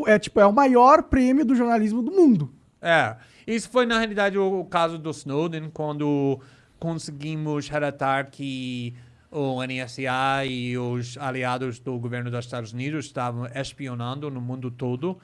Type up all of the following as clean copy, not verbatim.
é o maior prêmio do jornalismo do mundo. Isso foi, na realidade, o caso do Snowden, quando conseguimos relatar que o NSA e os aliados do governo dos Estados Unidos estavam espionando no mundo todo.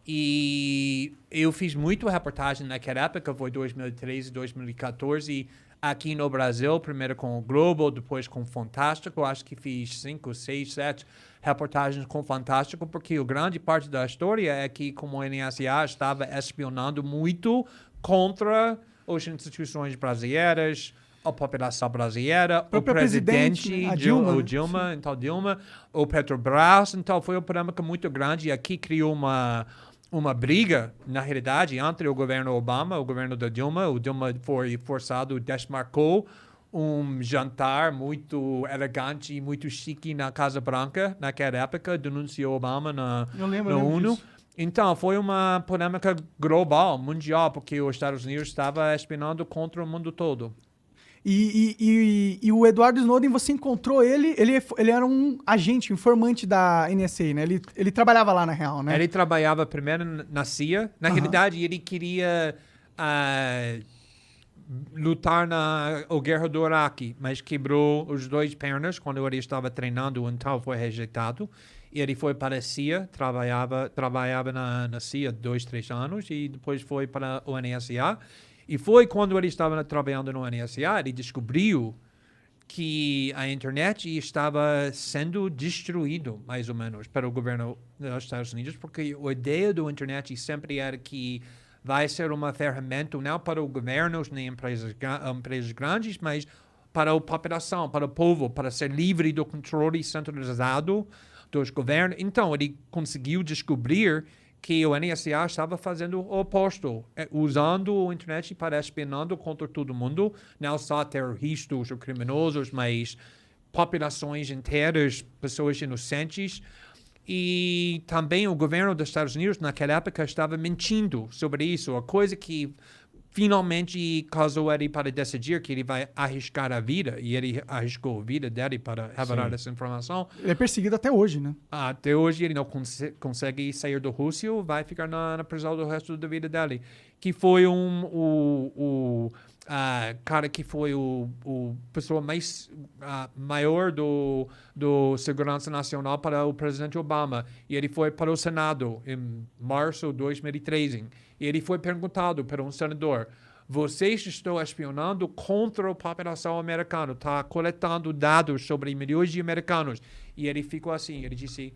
E eu fiz muito reportagem naquela época, foi 2013, 2014, aqui no Brasil, primeiro com o Globo, depois com o Fantástico. Acho que fiz 5, 6, 7 reportagens com o Fantástico, porque a grande parte da história é que como o NSA estava espionando muito contra as instituições brasileiras, a população brasileira, o presidente, a Dilma, Dilma, o Petrobras. Então, foi uma polêmica muito grande e aqui criou uma briga, na realidade, entre o governo Obama e o governo da Dilma. O Dilma foi forçado, desmarcou um jantar muito elegante e muito chique na Casa Branca, naquela época, denunciou Obama na ONU. Disso. Então, foi uma polêmica global, mundial, porque os Estados Unidos estava espionando contra o mundo todo. E o Edward Snowden, você encontrou ele era um agente, informante da NSA, né? Ele trabalhava lá, na real, né? Ele trabalhava primeiro na CIA. Na realidade, ele queria lutar na guerra do Iraque, mas quebrou os 2 pernas quando ele estava treinando, então foi rejeitado. E ele foi para a CIA, trabalhava na CIA 2, 3 anos, e depois foi para o NSA. E foi quando ele estava trabalhando no NSA, ele descobriu que a internet estava sendo destruído, mais ou menos, para o governo dos Estados Unidos, porque a ideia do internet sempre era que vai ser uma ferramenta não para os governos nem empresas grandes, mas para a população, para o povo, para ser livre do controle centralizado dos governos. Então, ele conseguiu descobrir que o NSA estava fazendo o oposto, usando a internet para espionando contra todo mundo, não só terroristas ou criminosos, mas populações inteiras, pessoas inocentes. E também o governo dos Estados Unidos, naquela época, estava mentindo sobre isso, a coisa que finalmente causou ele para decidir que ele vai arriscar a vida, e ele arriscou a vida dele para revelar essa informação. Ele é perseguido até hoje, né? Até hoje ele não consegue sair da Rússia, vai ficar na prisão do resto da vida dele. Que foi o cara que foi o pessoa mais maior do Segurança Nacional para o presidente Obama. E ele foi para o Senado em março de 2013. E ele foi perguntado por um senador: vocês estão espionando contra a população americana, está coletando dados sobre milhões de americanos. E ele ficou assim, ele disse: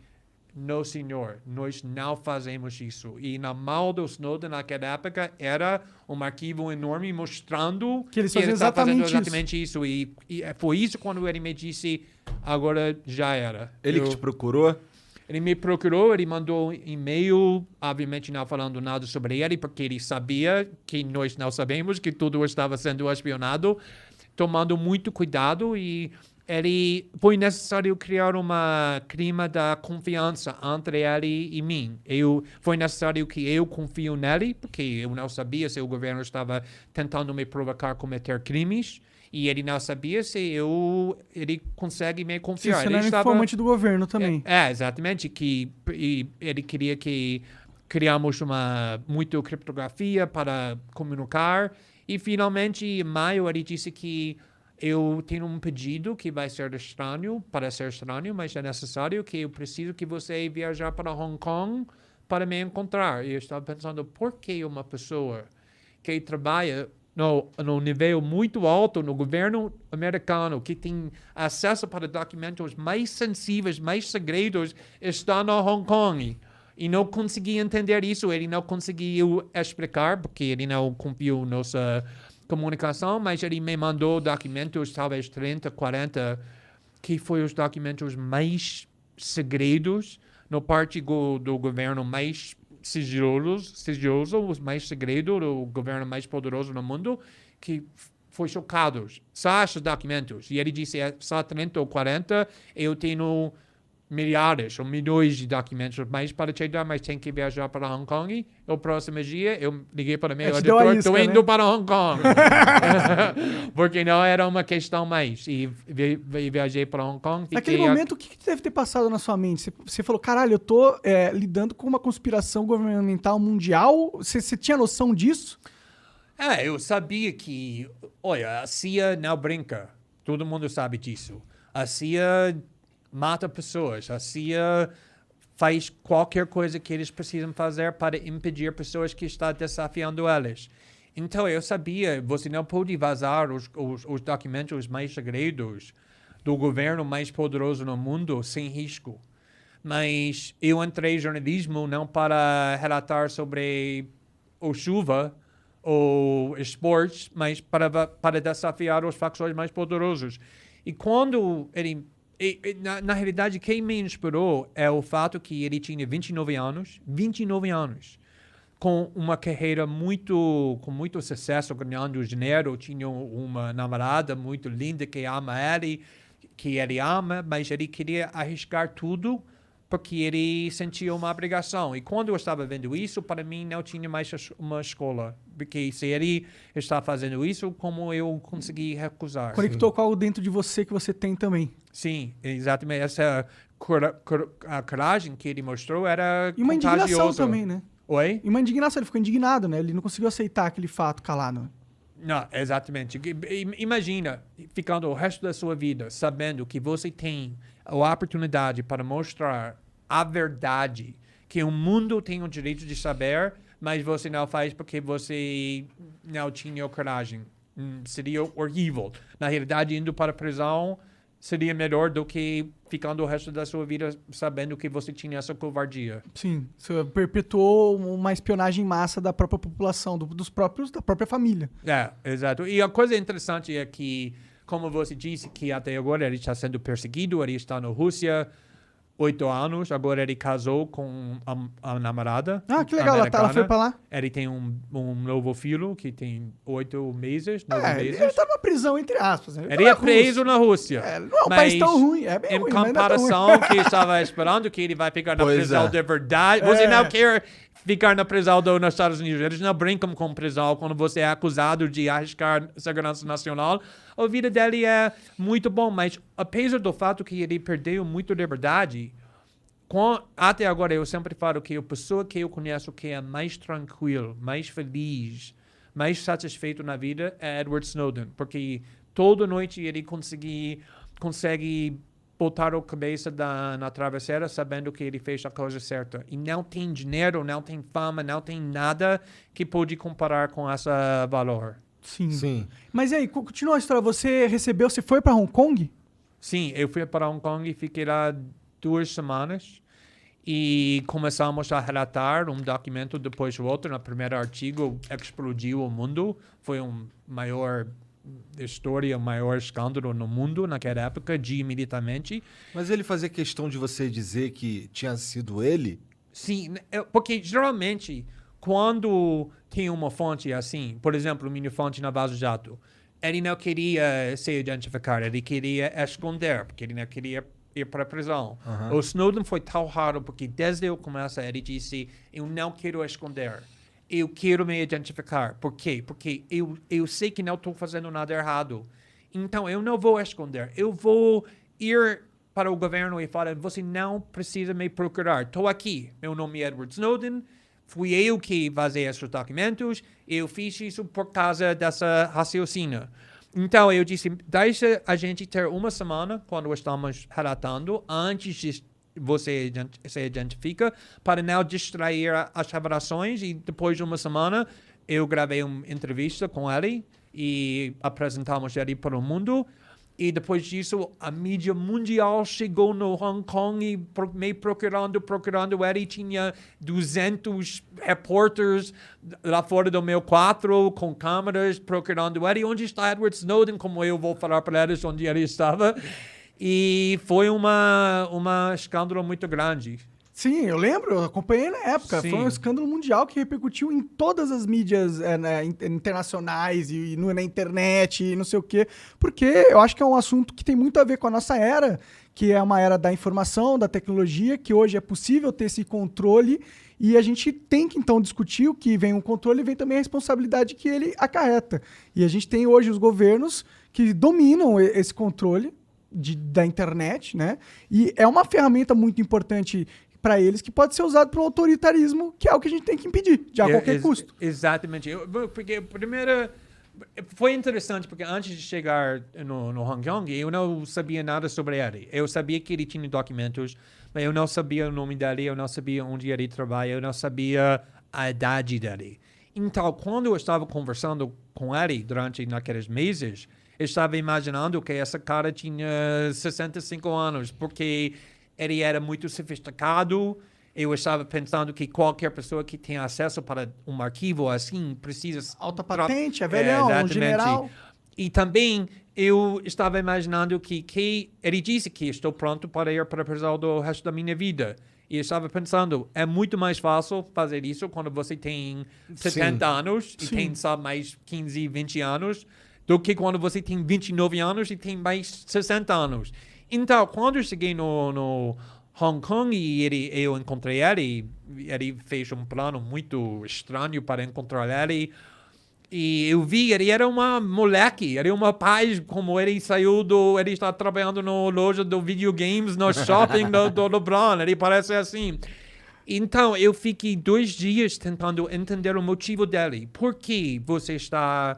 não, senhor, nós não fazemos isso. E na mão do Snowden, naquela época, era um arquivo enorme mostrando que ele estava fazendo exatamente isso. E foi isso quando ele me disse: agora já era. Ele que te procurou? Ele me procurou, ele mandou um e-mail, obviamente não falando nada sobre ele, porque ele sabia que nós não sabemos, que tudo estava sendo espionado, tomando muito cuidado, e ele foi necessário criar uma clima da confiança entre ele e mim. Foi necessário que eu confio nele, porque eu não sabia se o governo estava tentando me provocar a cometer crimes, e ele não sabia se ele consegue me confiar. Ele era informante do governo também. Exatamente. E ele queria que criamos muito criptografia para comunicar. E, finalmente, em maio, ele disse que eu tenho um pedido que vai ser estranho, para ser estranho, mas é necessário, que eu preciso que você viajar para Hong Kong para me encontrar. E eu estava pensando, por que uma pessoa que trabalha no nível muito alto no governo americano, que tem acesso para documentos mais sensíveis, mais segredos, está no Hong Kong? E não consegui entender isso, ele não conseguiu explicar, porque ele não confiou nossa comunicação, mas ele me mandou documentos, talvez 30, 40, que foi os documentos mais segredos, no parte do governo mais sigiloso, os mais segredos do governo mais poderoso no mundo, que foi chocado. Só esses documentos. E ele disse, só 30 ou 40, eu tenho milhares ou milhões de documentos, mas para te dar, mas tem que viajar para Hong Kong. O próximo dia, eu liguei para meu editor, estou indo para Hong Kong. Porque não era uma questão mais. E viajei para Hong Kong. Naquele momento, o que deve ter passado na sua mente? Você falou, caralho, eu tô lidando com uma conspiração governamental mundial. Você tinha noção disso? Eu sabia que, olha, a CIA não brinca. Todo mundo sabe disso. A CIA mata pessoas. A CIA faz qualquer coisa que eles precisam fazer para impedir pessoas que estão desafiando elas. Então, eu sabia, você não pode vazar os documentos mais segredos do governo mais poderoso no mundo sem risco. Mas eu entrei em jornalismo não para relatar sobre o chuva ou esportes, mas para desafiar os facções mais poderosos. E quando ele... Na realidade, quem me inspirou é o fato que ele tinha 29 anos, com uma carreira com muito sucesso, ganhando dinheiro, tinha uma namorada muito linda que ama ele, que ele ama, mas ele queria arriscar tudo porque ele sentia uma obrigação. E quando eu estava vendo isso, para mim não tinha mais uma escola. Porque se ele está fazendo isso, como eu consegui recusar? Conectou com algo dentro de você que você tem também. Sim, exatamente. Essa a coragem que ele mostrou era e uma contagiosa. Indignação também, né? Oi? E uma indignação, ele ficou indignado, né? Ele não conseguiu aceitar aquele fato calado. Não, exatamente. Imagina ficando o resto da sua vida sabendo que você tem a oportunidade para mostrar a verdade, que o mundo tem o direito de saber, mas você não faz porque você não tinha coragem. Seria horrível. Na realidade, indo para a prisão seria melhor do que ficando o resto da sua vida sabendo que você tinha essa covardia. Sim, você perpetuou uma espionagem em massa da própria população, da própria família. Exato. E a coisa interessante é que, como você disse, que até agora ele está sendo perseguido, ele está na Rússia 8 anos, agora ele casou com a namorada. Ah, que legal, ela foi pra lá. Ele tem um novo filho que tem 8 meses, 9 meses. Ele tá numa prisão, entre aspas. Ele é preso na Rússia. Não é um país tão ruim, é bem ruim, em comparação que estava esperando que ele vai ficar na prisão de verdade. Você não quer ficar na prisão nos Estados Unidos. Eles não brincam com prisão quando você é acusado de arriscar segurança nacional. A vida dele é muito bom, mas apesar do fato que ele perdeu muito liberdade, até agora eu sempre falo que a pessoa que eu conheço que é mais tranquilo, mais feliz, mais satisfeito na vida é Edward Snowden, porque toda noite ele consegue botar a cabeça na travesseira sabendo que ele fez a coisa certa. E não tem dinheiro, não tem fama, não tem nada que pode comparar com esse valor. Sim. Mas e aí, continua a história. Você foi para Hong Kong? Sim, eu fui para Hong Kong e fiquei lá 2 semanas. E começamos a relatar um documento depois do outro. No primeiro artigo, explodiu o mundo. Foi maior escândalo no mundo naquela época, imediatamente. Mas ele fazia questão de você dizer que tinha sido ele? Sim, porque geralmente, quando tem uma fonte assim, por exemplo, minha fonte na Vaza Jato, ele não queria se identificar, ele queria esconder, porque ele não queria ir para a prisão. O Snowden foi tão raro, porque desde o começo ele disse, eu não quero esconder. Eu quero me identificar. Por quê? Porque eu sei que não estou fazendo nada errado. Então, eu não vou esconder. Eu vou ir para o governo e falar, você não precisa me procurar. Estou aqui. Meu nome é Edward Snowden. Fui eu que vazei esses documentos. Eu fiz isso por causa dessa raciocínio. Então, eu disse, deixa a gente ter uma semana, quando estamos relatando, antes de você se identifica, para não distrair as revelações. E depois de uma semana, eu gravei uma entrevista com ele e apresentamos ele para o mundo. E depois disso, a mídia mundial chegou no Hong Kong e me procurando ele. Tinha 200 repórteres lá fora do meu quarto com câmeras procurando ele. Onde está Edward Snowden? Como eu vou falar para eles onde ele estava. E foi um escândalo muito grande. Sim, eu lembro, eu acompanhei na época. Sim. Foi um escândalo mundial que repercutiu em todas as mídias internacionais e na internet e não sei o quê. Porque eu acho que é um assunto que tem muito a ver com a nossa era, que é uma era da informação, da tecnologia, que hoje é possível ter esse controle e a gente tem que, então, discutir o que vem o controle e vem também a responsabilidade que ele acarreta. E a gente tem hoje os governos que dominam esse controle da internet, né? E é uma ferramenta muito importante para eles que pode ser usado para o autoritarismo, que é o que a gente tem que impedir, de a qualquer custo. Exatamente. Porque, primeiro, foi interessante, porque antes de chegar no Hong Kong, eu não sabia nada sobre ele. Eu sabia que ele tinha documentos, mas eu não sabia o nome dele, eu não sabia onde ele trabalha, eu não sabia a idade dele. Então, quando eu estava conversando com ele durante naqueles meses, eu estava imaginando que essa cara tinha 65 anos, porque ele era muito sofisticado. Eu estava pensando que qualquer pessoa que tenha acesso para um arquivo assim precisa... Alta patente, é velhão, um general. E também eu estava imaginando que ele disse que estou pronto para ir para a prisão do resto da minha vida. E eu estava pensando, é muito mais fácil fazer isso quando você tem 70 anos e tem só mais 15, 20 anos, do que quando você tem 29 anos e tem mais 60 anos. Então, quando eu cheguei no Hong Kong e eu encontrei ele fez um plano muito estranho para encontrar ele. E eu vi, ele era uma moleque, ele era uma paz, como ele ele está trabalhando na loja de videogames no shopping do LeBron, ele parece assim. Então, eu fiquei 2 dias tentando entender o motivo dele. Por que você está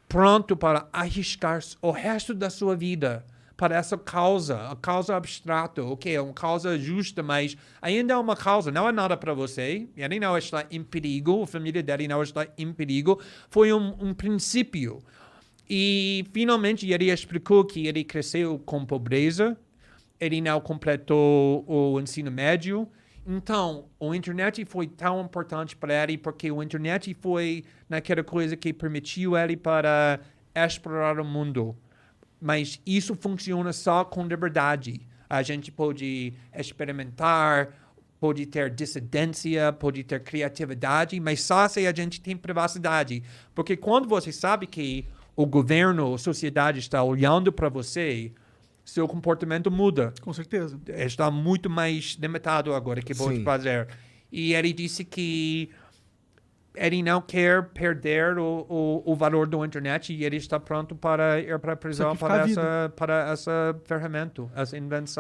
pronto para arriscar o resto da sua vida para essa causa, a causa abstrata, ok, é uma causa justa, mas ainda é uma causa, não é nada para você, ele não está em perigo, a família dele não está em perigo, foi um princípio. E, finalmente, ele explicou que ele cresceu com pobreza, ele não completou o ensino médio. Então, a internet foi tão importante para ele porque a internet foi naquela coisa que permitiu ele para explorar o mundo. Mas isso funciona só com liberdade. A gente pode experimentar, pode ter dissidência, pode ter criatividade, mas só se a gente tem privacidade. Porque quando você sabe que o governo, a sociedade está olhando para você, seu comportamento muda. Com certeza. Está muito mais limitado agora que pode fazer. E ele disse que ele não quer perder o valor da internet e ele está pronto para ir para a prisão para essa ferramenta, essa invenção.